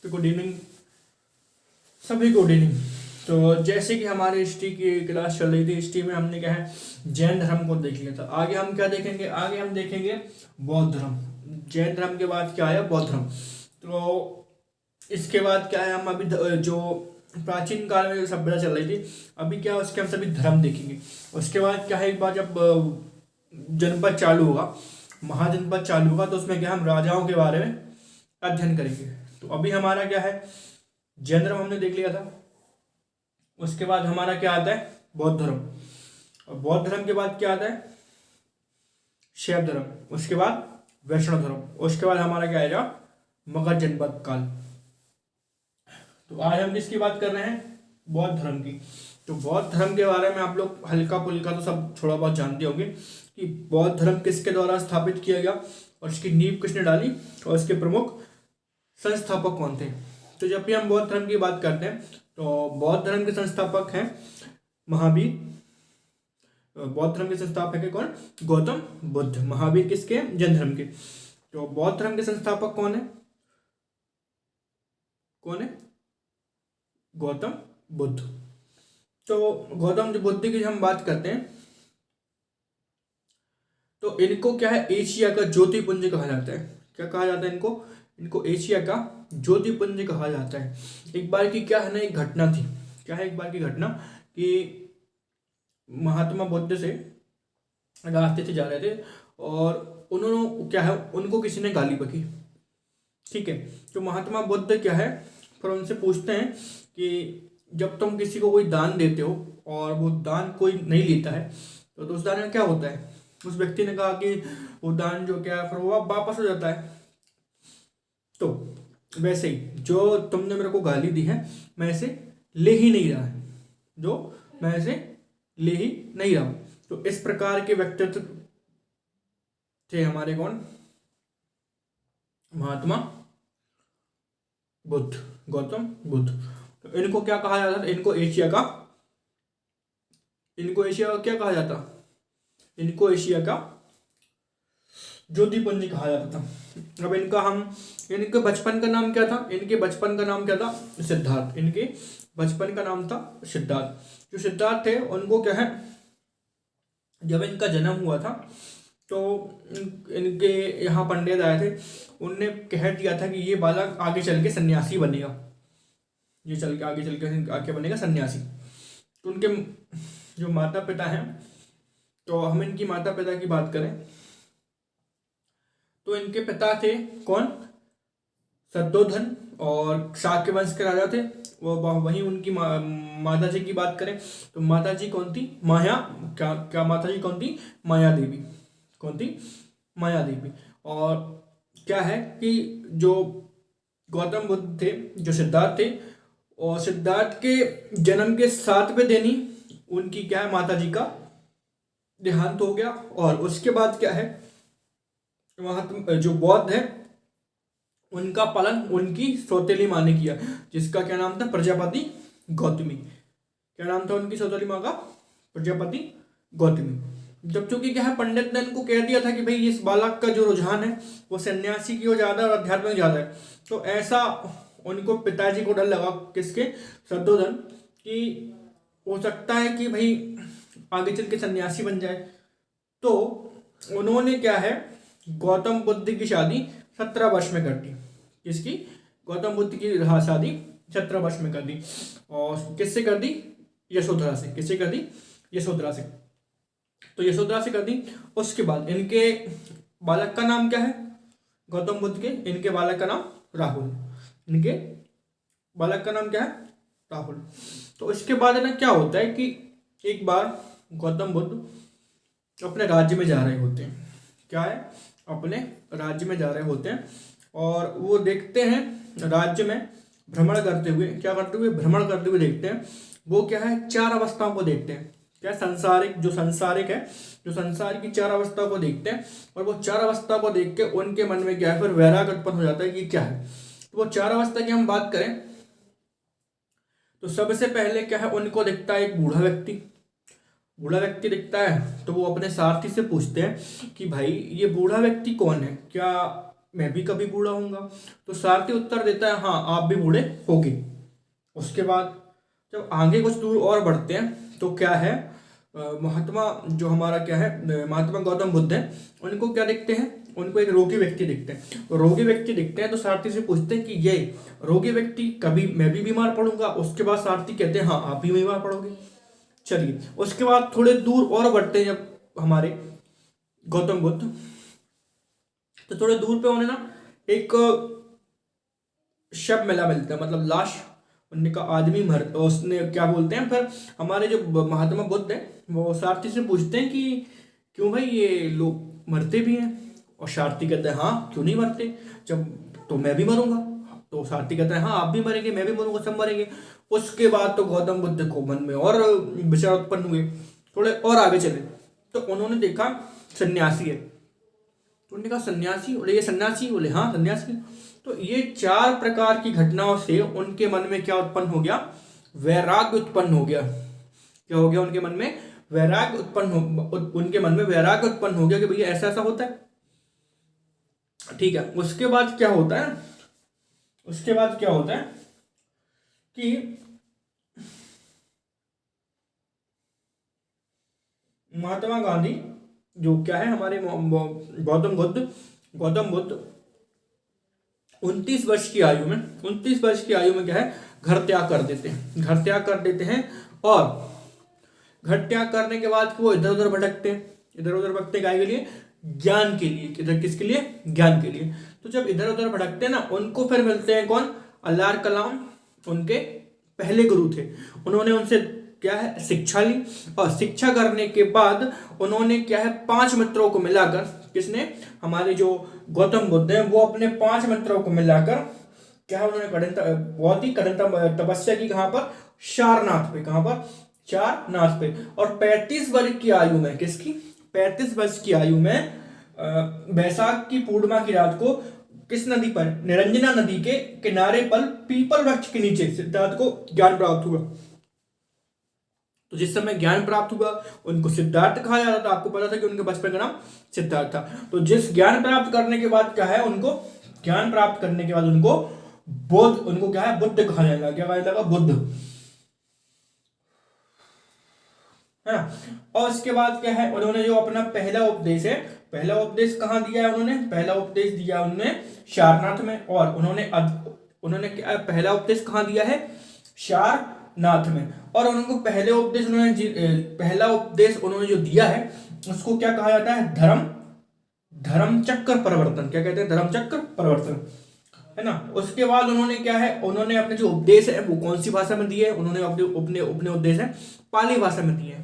तो good evening सभी, good evening. तो जैसे कि हमारे हिस्ट्री की क्लास चल रही थी, हिस्ट्री में हमने क्या है जैन धर्म को देख लिया था। आगे हम क्या देखेंगे, आगे हम देखेंगे बौद्ध धर्म। जैन धर्म के बाद क्या आया, बौद्ध धर्म। तो इसके बाद क्या है, हम अभी जो प्राचीन काल में जो सभ्यता चल रही थी, अभी क्या उसके हम सभी धर्म देखेंगे। उसके बाद क्या है, एक बार जब जनपद चालू होगा, महाजनपद चालू होगा, तो उसमें क्या हम राजाओं के बारे में अध्ययन करेंगे। तो अभी हमारा क्या है, जैन धर्म हमने देख लिया था। उसके बाद हमारा क्या आता है, बौद्ध धर्म। और बौद्ध धर्म के बाद क्या आता है, शैव धर्म। उसके बाद वैष्णव धर्म। उसके बाद हमारा क्या आएगा, मगध जनपद काल। तो आज हम किसकी बात कर रहे हैं, बौद्ध धर्म की। तो बौद्ध धर्म के बारे में आप लोग हल्का फुल्का तो सब थोड़ा बहुत जानते होंगे कि बौद्ध धर्म किसके द्वारा स्थापित किया गया और इसकी नींव किसने डाली और इसके प्रमुख संस्थापक कौन थे। तो जब भी हम बौद्ध धर्म की बात करते हैं तो बौद्ध धर्म के संस्थापक हैं महावीर। बौद्ध धर्म के संस्थापक है कौन, गौतम बुद्ध। महावीर किसके, जैन धर्म के। तो बौद्ध धर्म के संस्थापक कौन है, कौन है, गौतम बुद्ध। तो गौतम बुद्ध की हम बात करते हैं तो इनको क्या है, एशिया का ज्योतिपुंज कहा जाता है। क्या कहा जाता है इनको, इनको एशिया का ज्योतिपुंज कहा जाता है। एक बार की क्या है ना, एक घटना थी। क्या है, एक बार की घटना कि महात्मा बुद्ध से रास्ते से जा रहे थे और उन्होंने क्या है, उनको किसी ने गाली बकी। ठीक है, तो महात्मा बुद्ध क्या है, फिर उनसे पूछते हैं कि जब तुम किसी को कोई दान देते हो और वो दान कोई नहीं लेता है तो उस दान में क्या होता है। उस व्यक्ति ने कहा कि वो दान जो क्या है फिर वो वापस हो जाता है। तो वैसे ही जो तुमने मेरे को गाली दी है, मैं इसे ले ही नहीं रहा है, जो मैं इसे ले ही नहीं रहा हूं। तो इस प्रकार के व्यक्तित्व थे हमारे कौन, महात्मा बुद्ध, गौतम बुद्ध। तो इनको क्या कहा जाता था, इनको एशिया का क्या कहा जाता, इनको एशिया का ज्योतिपुंज कहा जाता था। अब इनके बचपन का नाम क्या था, इनके बचपन का नाम क्या था, सिद्धार्थ। इनके बचपन का नाम था सिद्धार्थ। जो सिद्धार्थ थे उनको क्या है, जब इनका जन्म हुआ था तो इनके यहाँ पंडित आए थे, उनने कह दिया था कि ये बालक आगे चल के सन्यासी बनेगा, ये आगे चल के आगे बनेगा सन्यासी। तो उनके जो माता पिता हैं, तो हम इनकी माता पिता की बात करें तो इनके पिता थे कौन, शतधोधन और शाक्य वंश के राजा थे वो। वहीं उनकी माता जी की बात करें तो माता जी कौन थी, माया, क्या माता जी कौन थी, माया देवी। कौन थी, माया देवी। और क्या है कि जो गौतम बुद्ध थे, जो सिद्धार्थ थे, और सिद्धार्थ के जन्म के 7वें दिन ही उनकी क्या है, माता जी का देहांत हो गया। और उसके बाद क्या है, महात्मा जो बौद्ध है उनका पालन उनकी सौतेली माँ ने किया, जिसका क्या नाम था, प्रजापति गौतमी। क्या नाम था उनकी सौतेली माँ का, प्रजापति गौतमी। जब चूंकि क्या है, पंडित ने इनको कह दिया था कि भाई इस बालक का जो रुझान है वो सन्यासी की ओर ज्यादा और अध्यात्म में ज्यादा है। तो ऐसा उनको पिताजी को डर लगा, किसके, शतधोधन, कि हो सकता है कि भाई आगे चल के सन्यासी बन जाए। तो उन्होंने क्या है, गौतम बुद्ध की शादी 17 वर्ष में कर दी। किसकी, गौतम बुद्ध की शादी 17 वर्ष में कर दी। और किससे कर दी, यशोधरा से। किससे कर दी, यशोधरा से। तो यशोधरा से कर दी। उसके बाद इनके बालक का नाम क्या है, गौतम बुद्ध के, इनके बालक का नाम राहुल। इनके बालक का नाम क्या है, राहुल। तो इसके बाद है ना, क्या होता है कि एक बार गौतम बुद्ध अपने राज्य में जा रहे होते हैं। क्या है, अपने राज्य में जा रहे होते हैं और वो देखते हैं राज्य में भ्रमण करते हुए, क्या करते हुए, भ्रमण करते हुए देखते हैं। वो क्या है, 4 अवस्थाओं को देखते हैं। क्या, संसारिक, जो संसारिक है, जो संसार की 4 अवस्थाओं को देखते हैं। और वो 4 अवस्था को देख के उनके मन में क्या है, फिर वैराग्य उत्पन्न हो जाता है कि क्या है। तो वो 4 अवस्था की हम बात करें तो सबसे पहले क्या है, उनको दिखता है एक बूढ़ा व्यक्ति। बूढ़ा व्यक्ति दिखता है तो वो अपने सारथी से पूछते हैं कि भाई ये बूढ़ा व्यक्ति कौन है, क्या मैं भी कभी बूढ़ा होऊंगा। तो सारथी उत्तर देता है हाँ आप भी बूढ़े होगे। उसके बाद जब आगे कुछ दूर और बढ़ते हैं तो क्या है, महात्मा जो हमारा क्या है, महात्मा गौतम बुद्ध है, उनको क्या दिखते हैं, उनको एक रोगी व्यक्ति दिखते हैं। तो रोगी व्यक्ति दिखते हैं तो सारथी से पूछते हैं कि ये रोगी व्यक्ति, कभी मैं भी बीमार पड़ूंगा? उसके बाद सारथी कहते हैं हाँ आप भी बीमार पड़ोगे। चलिए उसके बाद थोड़े दूर और बढ़ते हैं जब हमारे गौतम बुद्ध, तो थोड़े दूर पे उन्हें ना एक शव मिला मिलता है, मतलब लाश, उनने का आदमी मर, उसने क्या बोलते हैं फिर हमारे जो महात्मा बुद्ध है वो सारथी से पूछते हैं कि क्यों भाई ये लोग मरते भी हैं? और सारथी कहते हैं हाँ क्यों नहीं मरते, जब तो मैं भी मरूंगा। तो सारथी कहता है हाँ आप भी मरेंगे, मैं भी मरूंगा, सब मरेंगे। उसके बाद तो गौतम बुद्ध को मन में और विचार उत्पन्न हुए। थोड़े और आगे चले तो उन्होंने देखा सन्यासी है, तो उन्होंने कहा सन्यासी, बोले ये सन्यासी, बोले हाँ सन्यासी। तो ये 4 प्रकार की घटनाओं से उनके मन में क्या उत्पन्न हो गया, वैराग्य उत्पन्न हो गया। क्या हो गया उनके मन में, वैराग्य उत्पन्न हो, उनके मन में वैराग्य उत्पन्न हो गया कि भैया ऐसा ऐसा होता है। ठीक है, उसके बाद क्या होता है, उसके बाद क्या होता है कि महात्मा गांधी जो क्या है हमारे गौतम बुद्ध 29 वर्ष की आयु में, 29 वर्ष की आयु में क्या है घर त्याग कर देते हैं, घर त्याग कर देते हैं। और घर त्याग करने के बाद वो इधर उधर भटकते हैं, इधर उधर भटकते गाय के लिए, ज्ञान के लिए, किधर किसके लिए, ज्ञान के लिए। तो जब इधर उधर भटकते हैं ना, उनको फिर मिलते हैं कौन, अल्लाह कलाम, उनके पहले गुरु थे। उन्होंने उनसे क्या है शिक्षा ली, और शिक्षा करने के बाद उन्होंने क्या है 5 मित्रों को मिलाकर, किसने, हमारे जो गौतम बुद्ध है वो अपने 5 मित्रों को मिलाकर क्या है उन्होंने कठिन, बहुत ही कठिन तपस्या की। कहाँ पर, सारनाथ पे। कहाँ पर, सारनाथ पे। और 35 वर्ष की आयु में, किसकी, 35 वर्ष की आयु में बैसाख की पूर्णिमा की रात को किस नदी पर, निरंजना नदी के किनारे पर पीपल वृक्ष के नीचे सिद्धार्थ को ज्ञान प्राप्त हुआ। तो जिस समय ज्ञान प्राप्त हुआ उनको सिद्धार्थ कहा जाता था। आपको पता था कि उनके बचपन का नाम सिद्धार्थ था। तो जिस ज्ञान प्राप्त करने के बाद क्या है, उनको ज्ञान प्राप्त करने के बाद उनको बुद्ध, उनको क्या है बुद्ध कहा जाएगा। क्या कहा जाएगा, बुद्ध, है ना। और उसके बाद क्या है, उन्होंने जो अपना पहला उपदेश है, पहला उपदेश कहाँ दिया है उन्होंने, पहला उपदेश दिया उन्होंने सारनाथ में। और उन्होंने क्या पहला उपदेश कहाँ दिया है, सारनाथ में। और उनको पहला उपदेश उन्होंने जो दिया है उसको क्या कहा जाता है, धर्म चक्र परिवर्तन। क्या कहते हैं, धर्म चक्र परिवर्तन, है ना। उसके बाद उन्होंने क्या है, उन्होंने अपने जो उपदेश है वो कौन सी भाषा में दिए है, उन्होंने अपने अपने उपदेश है पाली भाषा में दिए हैं।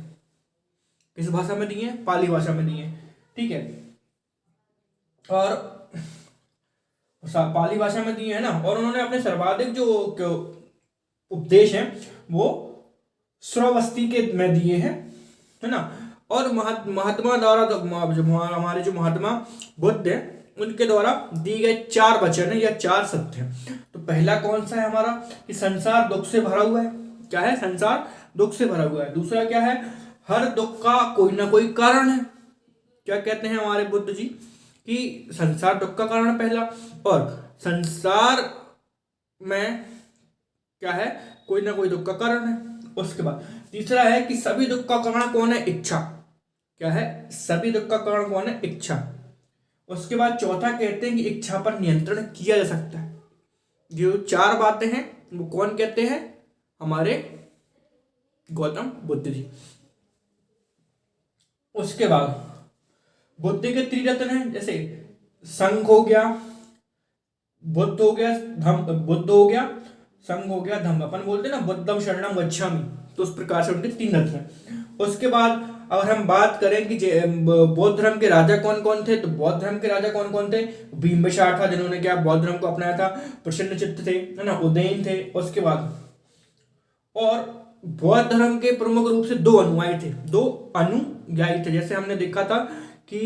किस भाषा में दिए हैं, पाली भाषा में दिए हैं। ठीक है, और पाली भाषा में दिए है ना। और उन्होंने अपने सर्वाधिक जो उपदेश है वो श्रावस्ती के में दिए हैं, है ना। और महात्मा द्वारा हमारे जो महात्मा बुद्ध है उनके द्वारा दिए गए 4 वचन है या 4 सत्य है। तो पहला कौन सा है हमारा, कि संसार दुख से भरा हुआ है। क्या है, संसार दुख से भरा हुआ है। दूसरा क्या है, हर दुख का कोई ना कोई कारण है। क्या कहते हैं हमारे बुद्ध जी, कि संसार दुख का कारण है पहला, और संसार में क्या है, कोई ना कोई दुख का कारण है। उसके बाद तीसरा है कि सभी दुख का कारण कौन है, इच्छा। क्या है, सभी दुख का कारण कौन है, इच्छा। उसके बाद चौथा कहते हैं कि इच्छा पर नियंत्रण किया जा सकता है। जो 4 बातें हैं वो कौन कहते हैं, हमारे गौतम बुद्ध जी। उसके बाद बुद्ध के त्रिरत्न हैं, जैसे संघ हो गया, बुद्ध हो गया, बुद्ध हो गया, संघ हो गया, धम्म। अपन बोलते हैं ना बुद्धम शरणम गच्छामि, तो उस प्रकार से उनके 3 रत्न हैं। उसके बाद अगर हम बात करें कि बौद्ध धर्म के राजा कौन कौन थे, तो बौद्ध धर्म के राजा कौन कौन थे, बिंबिसार था जिन्होंने क्या बौद्ध धर्म को अपनाया था, प्रसन्नचित्त थे, है ना, उदयन थे। उसके बाद और बौद्ध धर्म के प्रमुख रूप से 2 अनुयायी थे, 2 अनुयायी थे। जैसे हमने देखा था कि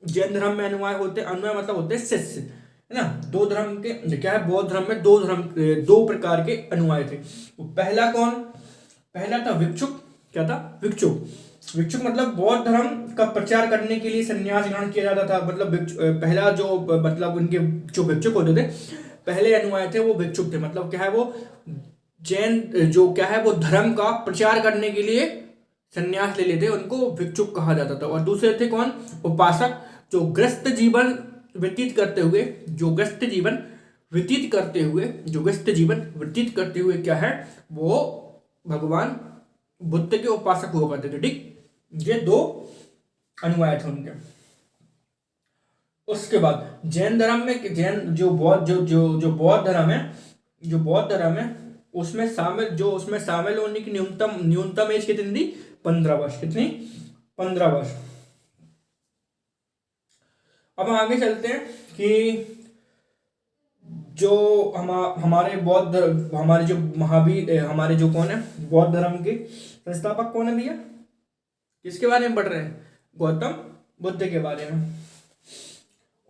जैन धर्म में अनुयायी होते, अनुयायी मतलब होते हैं शिष्य, है ना। 2 धर्म के क्या है, बौद्ध धर्म में 2 प्रकार के अनुयायी थे। पहला कौन, पहला था भिक्षुक। क्या था, भिक्षुक। भिक्षुक मतलब बौद्ध धर्म का प्रचार करने के लिए संन्यास ग्रहण किया जाता था। मतलब पहला जो मतलब उनके जो भिक्षुक होते थे, पहले अनुयायी थे वो भिक्षुक थे। मतलब क्या है, वो जैन जो क्या है वो धर्म का प्रचार करने के लिए संन्यास ले लेते, उनको भिक्षुक कहा जाता था। और दूसरे थे कौन, उपासक, जो ग्रस्त जीवन व्यतीत करते हुए क्या है वो भगवान बुद्ध के उपासक हुआ करते थे। ठीक, ये दो अनुयायी थे उनके। उसके बाद जैन धर्म में जो बौद्ध धर्म है उसमें शामिल होने की न्यूनतम एज कितनी थी, 15 वर्ष। कितनी, 15 वर्ष। अब हम आगे चलते हैं कि जो हमारे कौन है बौद्ध धर्म के संस्थापक कौन है भैया, किसके बारे में पढ़ रहे हैं, गौतम बुद्ध के बारे में।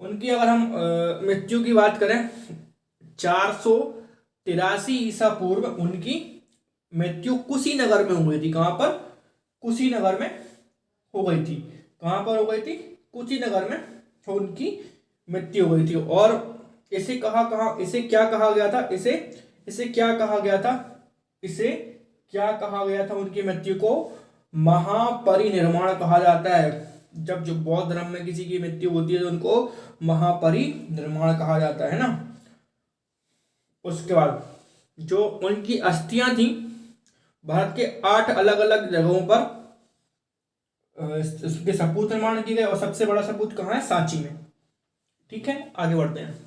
उनकी अगर हम मृत्यु की बात करें, 483 ईसा पूर्व उनकी मृत्यु कुशीनगर में हुई थी। कहाँ पर, कुशीनगर में हो गई थी। कहाँ पर हो गई थी, कुशीनगर में उनकी मृत्यु हुई थी। और इसे क्या कहा गया था उनकी मृत्यु को महापरिनिर्वाण कहा जाता है। जब जो बौद्ध धर्म में किसी की मृत्यु होती है तो उनको महापरिनिर्वाण कहा जाता है ना। उसके बाद जो उनकी अस्थियां थी भारत के 8 अलग अलग जगहों पर इसके सपूत निर्माण किए गए, और सबसे बड़ा सपूत कहाँ है, सांची में। ठीक है, आगे बढ़ते हैं।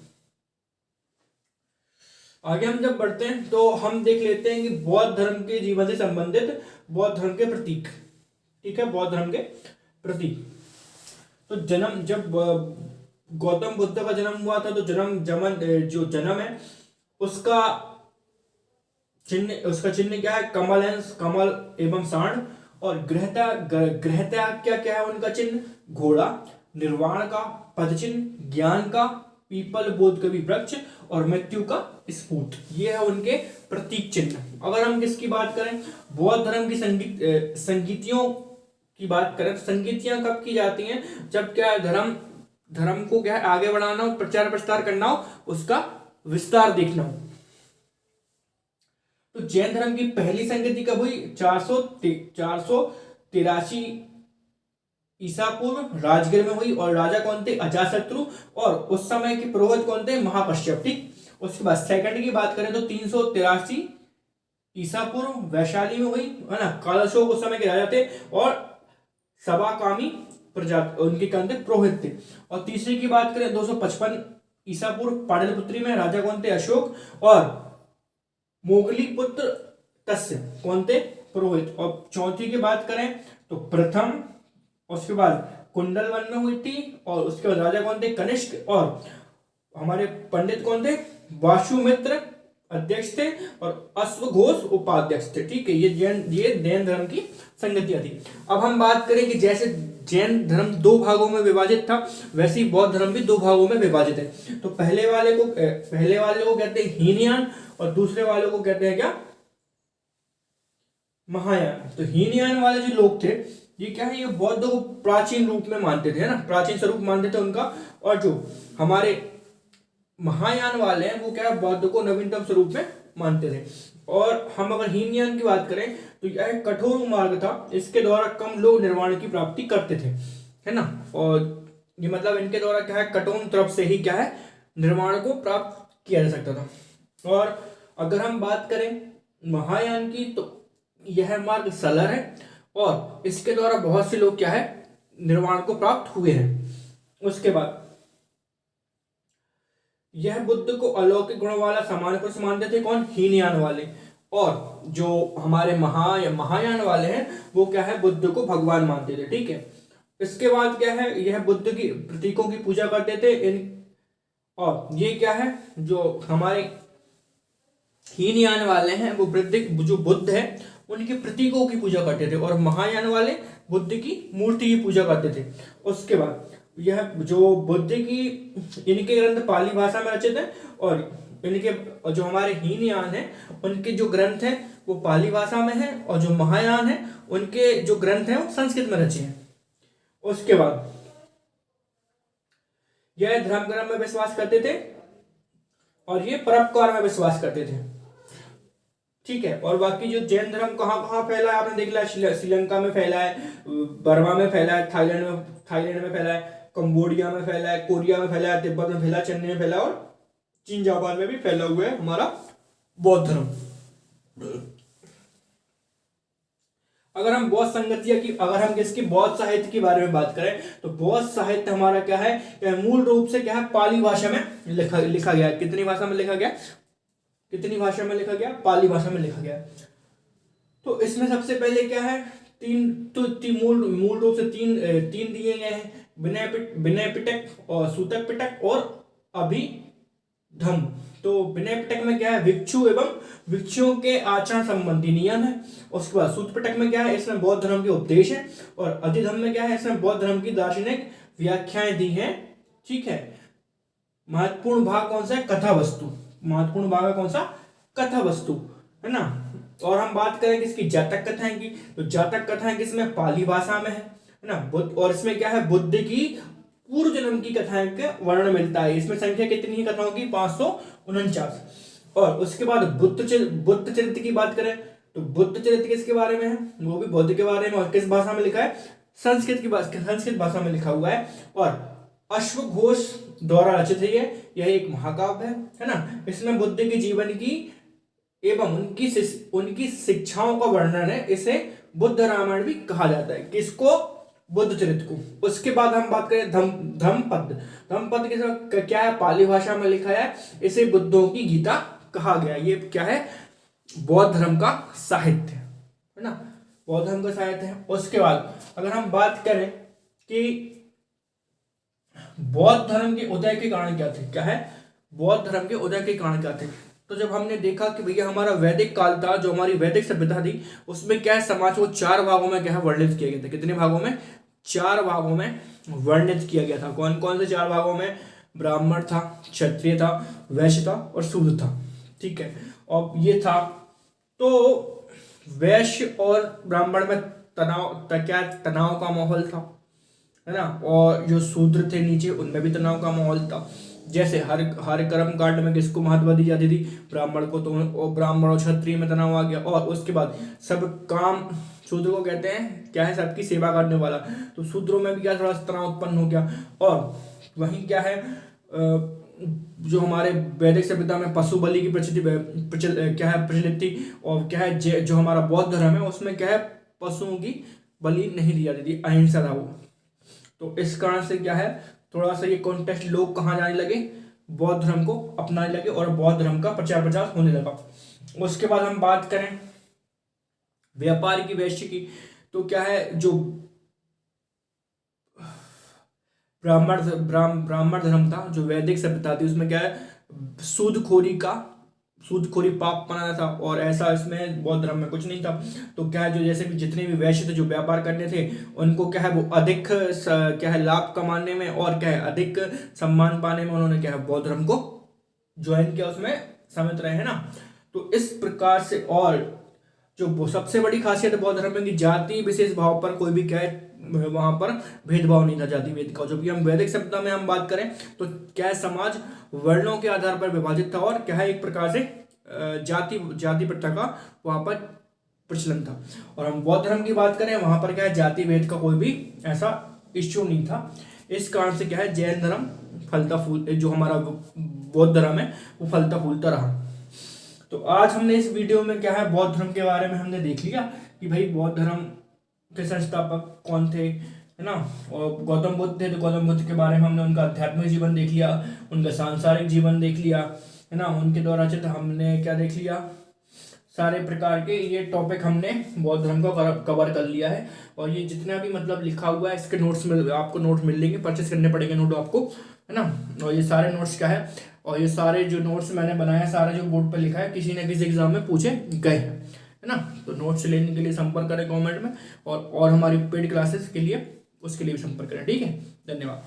आगे हम जब बढ़ते हैं तो हम देख लेते हैं कि बौद्ध धर्म के जीवन से संबंधित बौद्ध धर्म के प्रतीक। ठीक है, बौद्ध धर्म के प्रतीक। तो जब गौतम बुद्ध का जन्म हुआ था तो जो जन्म है उसका चिन्ह क्या है, कमल एवं सांड। और ग्रहत्या क्या है उनका चिन्ह, घोड़ा। निर्वाण का पद चिन्ह, ज्ञान का पीपल बोध कवि वृक्ष, और मृत्यु का स्फूट। ये है उनके प्रतीक चिन्ह। अगर हम किसकी बात करें, बौद्ध धर्म की संगीतियों की बात करें, संगीतियां कब की जाती हैं, जब क्या धर्म को क्या है आगे बढ़ाना हो, प्रचार प्रसार करना हो, उसका विस्तार देखना हो। तो जैन धर्म की पहली संगति कब हुई, 483 ईसा पूर्व राजगीर में हुई। और राजा कौन थे, अजातशत्रु। और उस समय के पुरोहित कौन थे, महाकश्यप। ठीक, उसके बाद सेकंड की बात करें तो 383 ईसा पूर्व वैशाली में हुई, है ना। कालशोक उस समय के राजा थे, और सभाकामी प्रजाति उनके कौन थे, पुरोहित थे। और तीसरी की बात करें 255 ईसा पूर्व पाटलिपुत्री में राजा कौन थे, अशोक। और मोगली पुत्र तस्य कौन थे, पुरोहित। और चौथी की बात करें तो प्रथम, उसके बाद कुंडलवन में हुई थी। और उसके बाद राजा कौन थे, कनिष्क। और हमारे पंडित कौन थे, वासुमित्र अध्यक्ष थे, और अश्वघोष उपाध्यक्ष थे। ठीक है, ये जैन धर्म की संगतियां थी। अब हम बात करें कि जैसे जैन धर्म 2 भागों में विभाजित था, वैसे ही बौद्ध धर्म भी 2 भागों में विभाजित है। तो पहले वाले को कहते हैं हीनयान, और दूसरे वाले को कहते हैं क्या, महायान। तो हीनयान वाले जो लोग थे ये क्या है, ये बौद्ध को प्राचीन रूप में मानते थे, है ना, प्राचीन स्वरूप मानते थे उनका। और जो हमारे महायान वाले हैं वो क्या है, बौद्ध को नवीनतम स्वरूप में मानते थे। और हम अगर हीनयान की बात करें तो यह कठोर मार्ग था, इसके द्वारा कम लोग निर्वाण की प्राप्ति करते थे, है ना। और ये मतलब इनके द्वारा क्या है, कठोर तरफ से ही क्या है, निर्वाण को प्राप्त किया जा सकता था। और अगर हम बात करें महायान की तो यह मार्ग सरल है, और इसके द्वारा बहुत से लोग क्या है, निर्वाण को प्राप्त हुए हैं। उसके बाद यह बुद्ध को अलौकिक गुणों वाला समान पुरुष मानते थे, कौन, हीनयान वाले। और जो हमारे महायान वाले हैं वो क्या है, बुद्ध को भगवान मानते थे। ठीक है, इसके बाद क्या है, यह बुद्ध की प्रतीकों की पूजा करते थे। और ये क्या है, जो हमारे हीनयान वाले हैं वो जो बुद्ध है उनके प्रतीकों की पूजा करते थे, और महायान वाले बुद्ध की मूर्ति की पूजा करते थे। उसके बाद यह जो बुद्ध की, इनके ग्रंथ पाली भाषा में रचित है, और इनके और जो हमारे हीनयान है उनके जो ग्रंथ हैं वो पाली भाषा में है, और जो महायान है उनके जो ग्रंथ हैं वो संस्कृत में रचे हैं। उसके बाद यह धर्म ग्रंथ में विश्वास करते थे और ये परोपकार में विश्वास करते थे। ठीक है, और बाकी जो जैन धर्म कहाँ कहाँ फैला है आपने देख लिया, श्रीलंका में फैला है, बर्मा में फैला है, थाईलैंड में फैला है, कंबोडिया में फैला है, कोरिया में फैला है, तिब्बत में फैला है, चेन्नई में फैला है, और चीन जापान में भी फैला हुआ है हमारा बौद्ध धर्म। अगर हम बौद्ध संगतिया की, अगर हम इसकी बौद्ध साहित्य के बारे में बात करें तो बौद्ध साहित्य हमारा क्या है, मूल रूप से क्या है, पाली भाषा में लिखा गया। कितनी भाषा में लिखा गया, कितनी भाषा में लिखा गया, पाली भाषा में लिखा गया। तो इसमें सबसे पहले क्या है, मूल रूप से तीन दिए गए हैं, विनय पिटक और सूतक पिटक और अभिधम्म। तो विनय पिटक में क्या है, भिक्षु एवं भिक्षुओं के आचरण संबंधी नियम है। उसके बाद सूत पिटक में क्या है, इसमें बौद्ध धर्म के उपदेश है। और अधिधम्म में क्या है, इसमें बौद्ध धर्म की दार्शनिक व्याख्याएं दी हैं। ठीक है, महत्वपूर्ण भाग कौन सा है, कथा वस्तु। महत्वपूर्ण भाग है कौन सा, कथा वस्तु, है ना। और हम बात करें किसकी, जातक कथाएं की, तो जातक कथाएं किसमें, पाली भाषा में है ना। बुद्ध, और इसमें क्या है, बुद्ध की पूर्व जन्म की कथाएं का वर्णन मिलता है। इसमें संख्या कितनी है कथाओं की, 549। और उसके बाद बुद्ध चरित्र की बात करें तो बुद्ध चरित्र किसके बारे में है, वो भी बुद्ध के बारे में। और किस भाषा में लिखा है, संस्कृत भाषा में लिखा हुआ है। और अश्वघोष द्वारा रचित है यह एक महाकाव्य है ना। इसमें बुद्ध के जीवन की एवं उनकी शिक्षाओं का वर्णन है। इसे बुद्ध रामायण भी कहा जाता है। किसको, बुद्ध चरित्र को। उसके बाद हम बात करें धम्मपद क्या है, पाली भाषा में लिखा है। इसे बुद्धों की गीता कहा गया। ये क्या है, बौद्ध धर्म का साहित्य है ना, बौद्ध धर्म का साहित्य है। उसके बाद अगर हम बात करें कि बौद्ध धर्म के उदय के कारण क्या थे, क्या है, बौद्ध धर्म के उदय के कारण क्या थे। तो जब हमने देखा कि भैया हमारा वैदिक काल था, जो हमारी वैदिक सभ्यता थी, उसमें क्या है, समाज को 4 भागों में क्या है, वर्णित किया गया था। कितने भागों में, 4 भागों में वर्णित किया गया था। कौन कौन से 4 भागों में, ब्राह्मण था, क्षत्रिय था, वैश्य था और शूद्र था। ठीक है, और ये था, तो वैश्य और ब्राह्मण में तनाव का माहौल था, है ना। और जो शूद्र थे नीचे, उनमें भी तनाव का माहौल था। जैसे हर कर्म कांड में किसको महत्व दी जाती थी, ब्राह्मण को। तो ब्राह्मण और क्षत्रिय में तनाव आ गया। और उसके बाद सब काम, शूद्र को कहते हैं क्या है, सबकी सेवा करने वाला। तो शूद्रों में भी क्या, थोड़ा तनाव उत्पन्न हो गया। और वहीं क्या है, जो हमारे वैदिक सभ्यता में पशु बलि की प्रचलित थी। और क्या है, जो हमारा बौद्ध धर्म है उसमें क्या है, पशुओं की बलि नहीं दी जाती थी, अहिंसा था वो। तो इस कारण से क्या है, थोड़ा सा ये कॉन्टेक्स्ट लोग कहाँ जाने लगे, बौद्ध धर्म को अपनाने लगे और बौद्ध धर्म का प्रचार होने लगा। उसके बाद हम बात करें व्यापार की, वैश्य की, तो क्या है, जो ब्राह्मण धर्म था, जो वैदिक सभ्यता थी, उसमें क्या है, सूदखोरी पाप माना था। और ऐसा इसमें बौद्ध धर्म में कुछ नहीं था। तो क्या है, जो जैसे भी जितने भी वैश्य थे जो व्यापार करने थे, उनको क्या है, वो अधिक क्या है, लाभ कमाने में और क्या है, अधिक सम्मान पाने में उन्होंने क्या है, बौद्ध धर्म को ज्वाइन किया, उसमें सम्मिलित रहे, है ना। तो इस प्रकार से, और जो सबसे बड़ी खासियत है बौद्ध धर्म की, जाति विशेष भाव पर कोई भी क्या है, वहां पर भेदभाव नहीं था जाति वेद का। जब भी हम वैदिक सभ्यता में हम बात करें तो क्या है, समाज वर्णों के आधार पर विभाजित था। और क्या है, एक प्रकार से जाति प्रथा का वहां पर प्रचलन था। और हम बौद्ध धर्म की बात करें, वहां पर क्या है, जाति वेद का कोई भी ऐसा इश्यू नहीं था। इस कारण से क्या है, जैन धर्म फलता फूल, जो हमारा बौद्ध धर्म है वो फलता फूलता रहा। तो आज हमने इस वीडियो में क्या है, बौद्ध धर्म के बारे में हमने देख लिया कि भाई बौद्ध धर्म के संस्थापक कौन थे, है ना। और गौतम बुद्ध थे, तो गौतम बुद्ध के बारे में हमने उनका आध्यात्मिक जीवन देख लिया, उनका सांसारिक जीवन देख लिया, है ना। उनके द्वारा रचित हमने क्या देख लिया, सारे प्रकार के ये टॉपिक हमने बौद्ध धर्म का कवर कर लिया है। और ये जितना भी मतलब लिखा हुआ है, इसके नोट्स में आपको नोट मिल लेंगे, परचेस करने पड़ेंगे नोट आपको, है ना। और ये सारे नोट्स क्या है, और ये सारे जो नोट्स मैंने बनाया, सारे जो बोर्ड पर लिखा है, किसी न किसी एग्जाम में पूछे गए हैं, है ना। तो नोट्स लेने के लिए संपर्क करें कमेंट में, और हमारी पेड क्लासेस के लिए उसके लिए भी संपर्क करें। ठीक है, धन्यवाद।